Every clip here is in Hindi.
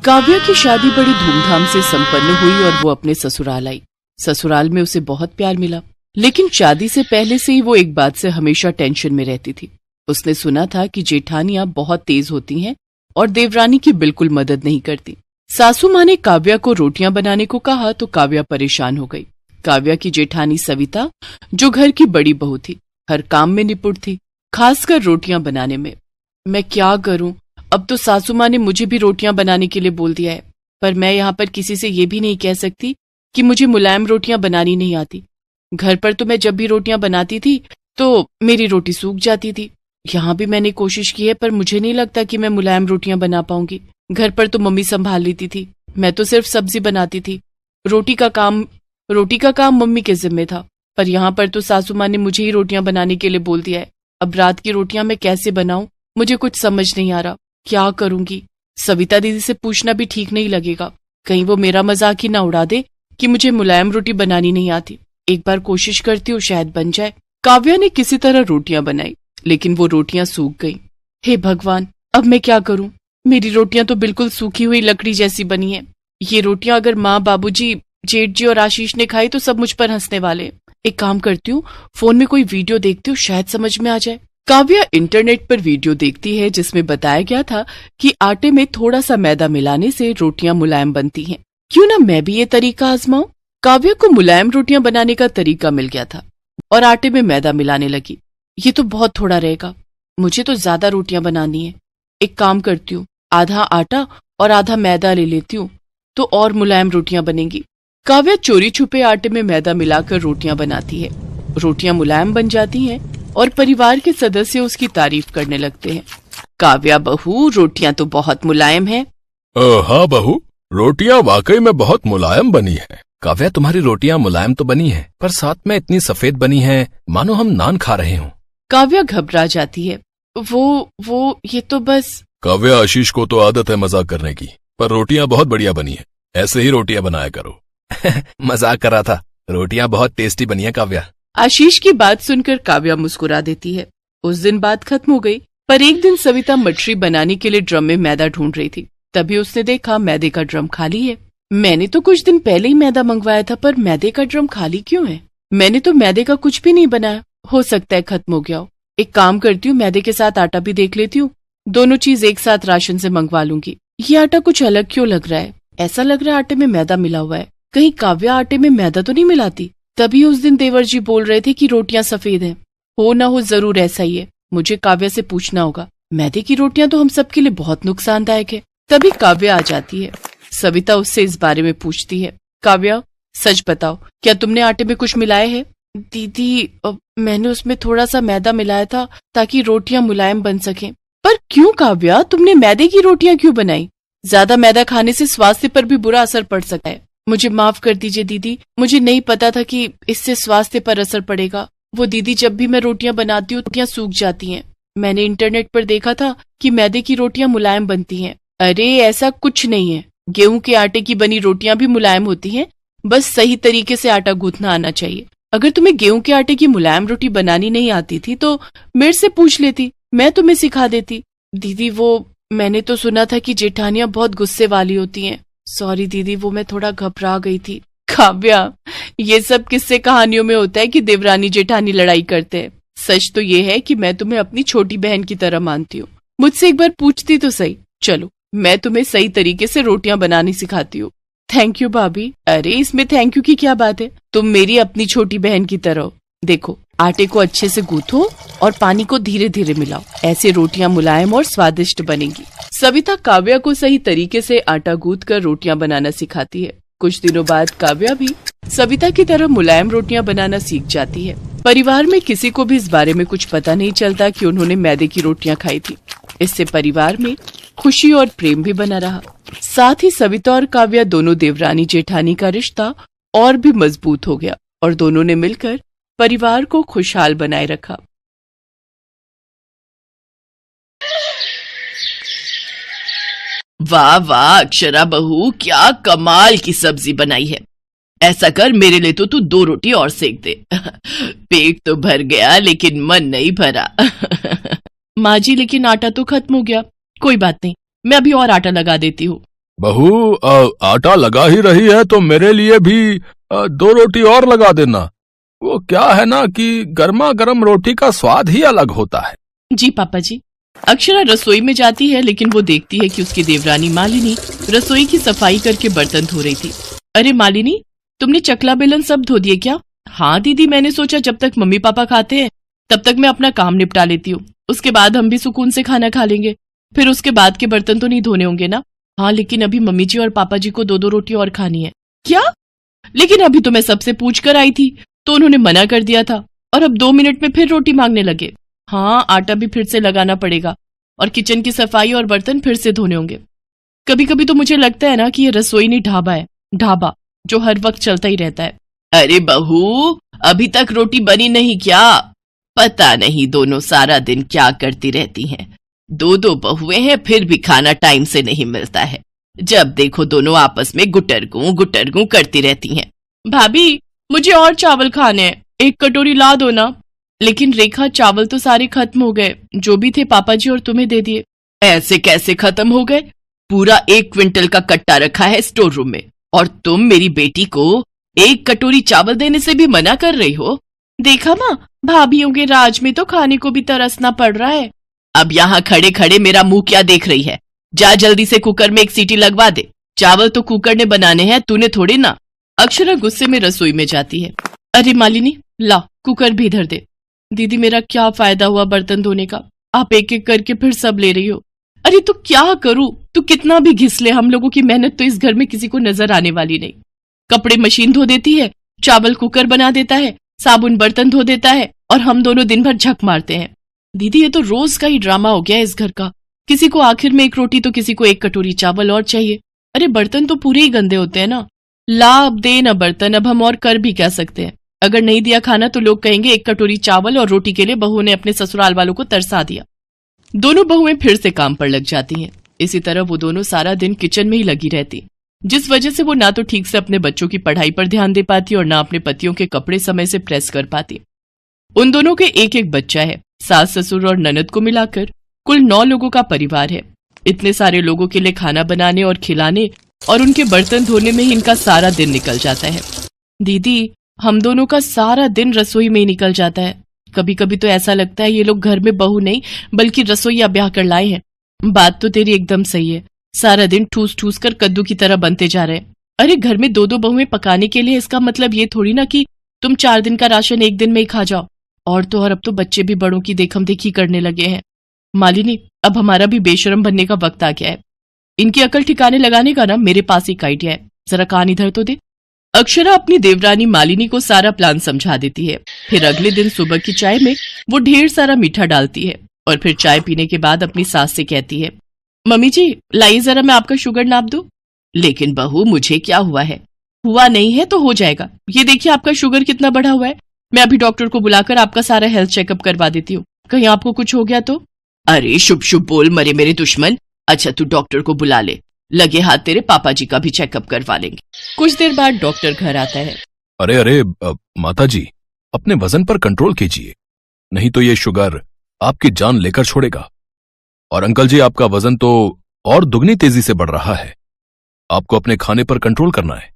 काव्या की शादी बड़ी धूमधाम से संपन्न हुई और वो अपने ससुराल आई। ससुराल में उसे बहुत प्यार मिला, लेकिन शादी से पहले से ही वो एक बात से हमेशा टेंशन में रहती थी। उसने सुना था कि जेठानियां बहुत तेज होती हैं और देवरानी की बिल्कुल मदद नहीं करती। सासू माँ ने काव्या को रोटियां बनाने को कहा तो काव्या परेशान हो गई। काव्या की जेठानी सविता, जो घर की बड़ी बहू थी, हर काम में निपुण थी, खासकर रोटियां बनाने में। मैं क्या करूं, अब तो सासू माँ ने मुझे भी रोटियां बनाने के लिए बोल दिया है, पर मैं यहाँ पर किसी से ये भी नहीं कह सकती कि मुझे मुलायम रोटियां बनानी नहीं आती। घर पर तो मैं जब भी रोटियां बनाती थी तो मेरी रोटी सूख जाती थी। यहाँ भी मैंने कोशिश की है, पर मुझे नहीं लगता कि मैं मुलायम रोटियां बना पाऊंगी। घर पर तो मम्मी संभाल लेती थी, मैं तो सिर्फ सब्जी बनाती थी। रोटी का काम मम्मी के जिम्मे था, पर यहाँ पर तो सासू माँ ने मुझे ही रोटियां बनाने के लिए बोल दिया है। अब रात की रोटियां मैं कैसे बनाऊं, मुझे कुछ समझ नहीं आ रहा। क्या करूंगी? सविता दीदी से पूछना भी ठीक नहीं लगेगा, कहीं वो मेरा मजाक ही ना उड़ा दे कि मुझे मुलायम रोटी बनानी नहीं आती। एक बार कोशिश करती हूँ, शायद बन जाए। काव्या ने किसी तरह रोटियां बनाई, लेकिन वो रोटियां सूख गईं। हे भगवान, अब मैं क्या करूं? मेरी रोटियां तो बिल्कुल सूखी हुई लकड़ी जैसी बनी है। ये रोटियां अगर माँ, बाबूजी, जेठ जी और आशीष ने खाई तो सब मुझ पर हंसने वाले। एक काम करती हूँ, फोन में कोई वीडियो देखती हूँ, शायद समझ में आ जाए। काव्या इंटरनेट पर वीडियो देखती है जिसमें बताया गया था कि आटे में थोड़ा सा मैदा मिलाने से रोटियां मुलायम बनती हैं। क्यों ना मैं भी ये तरीका आजमाऊं। काव्या को मुलायम रोटियां बनाने का तरीका मिल गया था और आटे में मैदा मिलाने लगी। ये तो बहुत थोड़ा रहेगा, मुझे तो ज्यादा रोटियां बनानी है। एक काम करती हूँ, आधा आटा और आधा मैदा ले लेती हूँ तो और मुलायम रोटियां बनेंगी। काव्या चोरी छुपे आटे में मैदा मिलाकर रोटियां बनाती है। रोटियां मुलायम बन जाती हैं और परिवार के सदस्य उसकी तारीफ करने लगते हैं। काव्या बहू, रोटियां तो बहुत मुलायम हैं। हाँ बहू, रोटियां वाकई में बहुत मुलायम बनी है। काव्या, तुम्हारी रोटियां मुलायम तो बनी हैं, पर साथ में इतनी सफेद बनी हैं मानो हम नान खा रहे हों। काव्या घबरा जाती है। वो ये तो बस। काव्या, आशीष को तो आदत है मजाक करने की, पर रोटियां बहुत बढ़िया बनी है। ऐसे ही रोटियां बनाया करो। मजाक कर रहा था, रोटियां बहुत टेस्टी बनी है काव्या। आशीष की बात सुनकर काव्या मुस्कुरा देती है। उस दिन बात खत्म हो गई, पर एक दिन सविता मछली बनाने के लिए ड्रम में मैदा ढूंढ रही थी। तभी उसने देखा मैदे का ड्रम खाली है। मैंने तो कुछ दिन पहले ही मैदा मंगवाया था, पर मैदे का ड्रम खाली क्यों है? मैंने तो मैदे का कुछ भी नहीं बनाया, हो सकता है खत्म हो गया हो। एक काम करती हूँ, मैदे के साथ आटा भी देख लेती हूँ, दोनों चीज एक साथ राशन से मंगवा लूंगी। ये आटा कुछ अलग क्यों लग रहा है? ऐसा लग रहा है आटे में मैदा मिला हुआ है। कहीं काव्या आटे में मैदा तो नहीं मिलाती? तभी उस दिन देवर जी बोल रहे थे कि रोटियां सफेद हैं। हो ना हो जरूर ऐसा ही है। मुझे काव्या से पूछना होगा। मैदे की रोटियां तो हम सबके लिए बहुत नुकसानदायक है। तभी काव्या आ जाती है। सविता उससे इस बारे में पूछती है। काव्या, सच बताओ, क्या तुमने आटे में कुछ मिलाया है? दीदी, मैंने उसमें थोड़ा सा मैदा मिलाया था ताकि रोटियां मुलायम बन सकें। पर क्यों काव्या, तुमने मैदे की रोटियां क्यों बनाई? ज्यादा मैदा खाने से स्वास्थ्य पर भी बुरा असर पड़ सकता है। मुझे माफ कर दीजिए दीदी, मुझे नहीं पता था कि इससे स्वास्थ्य पर असर पड़ेगा। वो दीदी, जब भी मैं रोटियां बनाती हूँ रोटियां सूख जाती हैं। मैंने इंटरनेट पर देखा था कि मैदे की रोटियां मुलायम बनती हैं। अरे ऐसा कुछ नहीं है, गेहूं के आटे की बनी रोटियां भी मुलायम होती हैं, बस सही तरीके से आटा गूंथना आना चाहिए। अगर तुम्हें गेहूं के आटे की मुलायम रोटी बनानी नहीं आती थी तो मेरे से पूछ लेती, मैं तुम्हें सिखा देती। दीदी, वो मैंने तो सुना था कि जेठानियां बहुत गुस्से वाली होती हैं। सॉरी दीदी, वो मैं थोड़ा घबरा गई थी। काव्या, ये सब किस्से कहानियों में होता है कि देवरानी जेठानी लड़ाई करते हैं। सच तो ये है कि मैं तुम्हें अपनी छोटी बहन की तरह मानती हूँ। मुझसे एक बार पूछती तो सही। चलो, मैं तुम्हें सही तरीके से रोटियां बनानी सिखाती हूँ। थैंक यू भाभी। अरे इसमें थैंक यू की क्या बात है, तुम मेरी अपनी छोटी बहन की तरह हो। देखो, आटे को अच्छे से गूंथो और पानी को धीरे धीरे मिलाओ, ऐसे रोटियां मुलायम और स्वादिष्ट बनेंगी। सविता काव्या को सही तरीके से आटा गूंथ कर रोटियां बनाना सिखाती है। कुछ दिनों बाद काव्या भी सविता की तरह मुलायम रोटियां बनाना सीख जाती है। परिवार में किसी को भी इस बारे में कुछ पता नहीं चलता कि उन्होंने मैदे की रोटियां खाई थी। इससे परिवार में खुशी और प्रेम भी बना रहा। साथ ही सविता और काव्या दोनों देवरानी जेठानी का रिश्ता और भी मजबूत हो गया और दोनों ने मिलकर परिवार को खुशहाल बनाए रखा। वाह वाह अक्षरा बहू, क्या कमाल की सब्जी बनाई है। ऐसा कर, मेरे लिए तो तू 2 रोटी और सेक दे। पेट तो भर गया लेकिन मन नहीं भरा। माँ जी, लेकिन आटा तो खत्म हो गया। कोई बात नहीं, मैं अभी और आटा लगा देती हूँ। बहू आटा लगा ही रही है तो मेरे लिए भी 2 रोटी और लगा देना। वो क्या है ना कि गर्मा गर्म रोटी का स्वाद ही अलग होता है। जी पापा जी। अक्षरा रसोई में जाती है, लेकिन वो देखती है कि उसकी देवरानी मालिनी रसोई की सफाई करके बर्तन धो रही थी। अरे मालिनी, तुमने चकला बेलन सब धो दिए क्या? हाँ दीदी, मैंने सोचा जब तक मम्मी पापा खाते हैं तब तक मैं अपना काम निपटा लेती हूँ, उसके बाद हम भी सुकून से खाना खा लेंगे, फिर उसके बाद के बर्तन तो नहीं धोने होंगे ना। हाँ लेकिन अभी मम्मी जी और पापा जी को 2-2 रोटी और खानी है। क्या? लेकिन अभी तो मैं सबसे पूछ कर आई थी तो उन्होंने मना कर दिया था, और अब 2 मिनट में फिर रोटी मांगने लगे। हाँ, आटा भी फिर से लगाना पड़ेगा और किचन की सफाई और बर्तन फिर से धोने होंगे। कभी कभी तो मुझे लगता है ना कि ये रसोई नहीं ढाबा है, ढाबा जो हर वक्त चलता ही रहता है। अरे बहू, अभी तक रोटी बनी नहीं क्या? पता नहीं दोनों सारा दिन क्या करती रहती हैं। 2-2 बहुएं हैं फिर भी खाना टाइम से नहीं मिलता है। जब देखो दोनों आपस में गुटरगू करती रहती हैं। भाभी, मुझे और चावल खाने हैं, 1 कटोरी ला दो ना। लेकिन रेखा, चावल तो सारे खत्म हो गए, जो भी थे पापा जी और तुम्हें दे दिए। ऐसे कैसे खत्म हो गए? पूरा 1 क्विंटल का कट्टा रखा है स्टोर रूम में, और तुम मेरी बेटी को 1 कटोरी चावल देने से भी मना कर रही हो। देखा माँ, भाभीयों के राज में तो खाने को भी तरसना पड़ रहा है। अब यहाँ खड़े खड़े मेरा मुंह क्या देख रही है? जा जल्दी से कुकर में 1 सीटी लगवा दे। चावल तो कुकर ने बनाने हैं, तूने थोड़ी ना। अक्षरा गुस्से में रसोई में जाती है। अरे मालिनी, ला कुकर भी इधर दे। दीदी, मेरा क्या फायदा हुआ बर्तन धोने का? आप एक एक करके फिर सब ले रही हो। अरे तो क्या करूं? तू कितना भी घिस ले, हम लोगों की मेहनत तो इस घर में किसी को नजर आने वाली नहीं। कपड़े मशीन धो देती है, चावल कुकर बना देता है, साबुन बर्तन धो देता है, और हम दोनों दिन भर झक मारते हैं। दीदी, ये तो रोज का ही ड्रामा हो गया है इस घर का। किसी को आखिर में 1 रोटी तो किसी को 1 कटोरी चावल और चाहिए। अरे बर्तन तो पूरे ही गंदे होते हैं ना। ला अब दे ना बर्तन, अब हम और कर भी क्या सकते हैं। अगर नहीं दिया खाना तो लोग कहेंगे 1 कटोरी चावल और रोटी के लिए बहू ने अपने ससुराल वालों को तरसा दिया। दोनों बहुएं फिर से काम पर लग जाती हैं। इसी तरह वो दोनों सारा दिन किचन में ही लगी रहती, जिस वजह से वो ना तो ठीक से अपने बच्चों की पढ़ाई पर ध्यान दे पाती और ना अपने पतियों के कपड़े समय से प्रेस कर पाती। उन दोनों के 1-1 बच्चा है। सास ससुर और ननद को मिलाकर कुल 9 लोगों का परिवार है। इतने सारे लोगों के लिए खाना बनाने और खिलाने और उनके बर्तन धोने में ही इनका सारा दिन निकल जाता है। दीदी, हम दोनों का सारा दिन रसोई में ही निकल जाता है। कभी कभी तो ऐसा लगता है ये लोग घर में बहू नहीं बल्कि रसोईया ब्याह कर लाए हैं। बात तो तेरी एकदम सही है, सारा दिन ठूस ठूस कर कद्दू की तरह बनते जा रहे हैं। अरे घर में 2-2 बहुएं पकाने के लिए, इसका मतलब ये थोड़ी ना कि तुम 4 दिन का राशन 1 दिन में ही खा जाओ। और तो और अब तो बच्चे भी बड़ों की देखम देखी करने लगे हैं। मालिनी, अब हमारा भी बेशरम बनने का वक्त आ गया है। इनकी अकल ठिकाने लगाने का ना मेरे पास एक आइडिया है, जरा कान इधर तो दे। अक्षरा अपनी देवरानी मालिनी को सारा प्लान समझा देती है। फिर अगले दिन सुबह की चाय में वो ढेर सारा मीठा डालती है और फिर चाय पीने के बाद अपनी सास से कहती है, मम्मी जी लाइए जरा मैं आपका शुगर नाप दूं। लेकिन बहू, मुझे क्या हुआ है? हुआ नहीं है तो हो जाएगा। ये देखिए आपका शुगर कितना बढ़ा हुआ है। मैं अभी डॉक्टर को बुलाकर आपका सारा हेल्थ चेकअप करवा देती हूँ, कहीं आपको कुछ हो गया तो। अरे शुभ शुभ बोल मरे मेरे दुश्मन। अच्छा तू डॉक्टर को बुला ले, लगे हाथ तेरे पापा जी का भी चेकअप करवा लेंगे। कुछ देर बाद डॉक्टर घर आता है। अरे माता जी, अपने वजन पर कंट्रोल कीजिए, नहीं तो ये शुगर आपकी जान लेकर छोड़ेगा। और अंकल जी, आपका वजन तो और दुगनी तेजी से बढ़ रहा है। आपको अपने खाने पर कंट्रोल करना है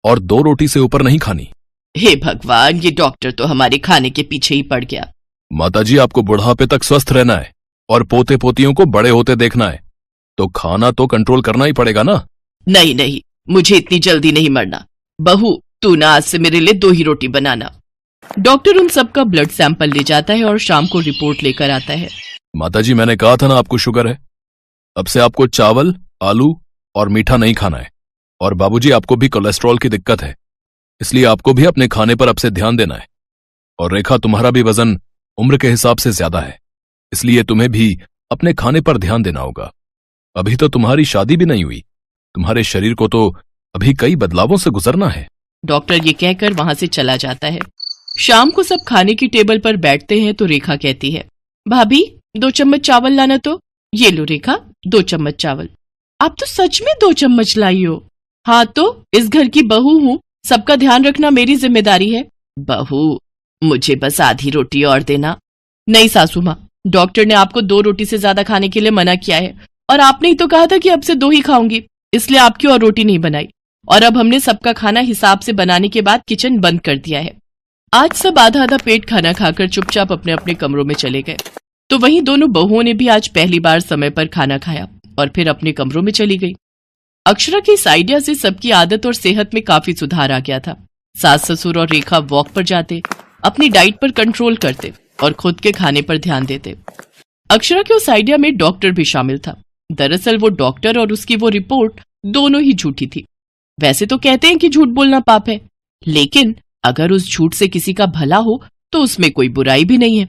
और 2 रोटी से ऊपर नहीं खानी। हे भगवान, ये डॉक्टर तो हमारे खाने के पीछे ही पड़ गया। माता जी, आपको बुढ़ापे तक स्वस्थ रहना है और पोते पोतियों को बड़े होते देखना है, तो खाना तो कंट्रोल करना ही पड़ेगा ना। नहीं नहीं, मुझे इतनी जल्दी नहीं मरना। बहू, तू ना आज से मेरे लिए 2 ही रोटी बनाना। डॉक्टर उन सबका ब्लड सैंपल ले जाता है और शाम को रिपोर्ट लेकर आता है। माता जी, मैंने कहा था ना आपको शुगर है। अब से आपको चावल, आलू और मीठा नहीं खाना है। और बाबूजी, आपको भी कोलेस्ट्रॉल की दिक्कत है, इसलिए आपको भी अपने खाने पर अब से ध्यान देना है। और रेखा, तुम्हारा भी वजन उम्र के हिसाब से ज्यादा है, इसलिए तुम्हें भी अपने खाने पर ध्यान देना होगा। अभी तो तुम्हारी शादी भी नहीं हुई, तुम्हारे शरीर को तो अभी कई बदलावों से गुजरना है। डॉक्टर ये कहकर वहां से चला जाता है। शाम को सब खाने की टेबल पर बैठते हैं तो रेखा कहती है, भाभी 2 चम्मच चावल लाना तो। ये लो रेखा, 2 चम्मच चावल। आप तो सच में 2 चम्मच लाई हो। हाँ तो इस घर की बहू हूँ, सबका ध्यान रखना मेरी जिम्मेदारी है। बहू, मुझे बस आधी रोटी और देना। नहीं सासू माँ, डॉक्टर ने आपको 2 रोटी से ज्यादा खाने के लिए मना किया है और आपने ही तो कहा था कि अब से 2 ही खाऊंगी। इसलिए आपकी और रोटी नहीं बनाई, और अब हमने सबका खाना हिसाब से बनाने के बाद किचन बंद कर दिया है। आज सब आधा आधा पेट खाना खाकर चुपचाप अपने अपने कमरों में चले गए। तो वहीं दोनों बहुओं ने भी आज पहली बार समय पर खाना खाया और फिर अपने कमरों में चली गई। अक्षरा के इस आइडिया से सबकी आदत और सेहत में काफी सुधार आ गया था। सास ससुर और रेखा वॉक पर जाते, अपनी डाइट पर कंट्रोल करते और खुद के खाने पर ध्यान देते। अक्षरा के उस आइडिया में डॉक्टर भी शामिल था। दरअसल वो डॉक्टर और उसकी वो रिपोर्ट दोनों ही झूठी थी। वैसे तो कहते हैं कि झूठ बोलना पाप है, लेकिन अगर उस झूठ से किसी का भला हो तो उसमें कोई बुराई भी नहीं है।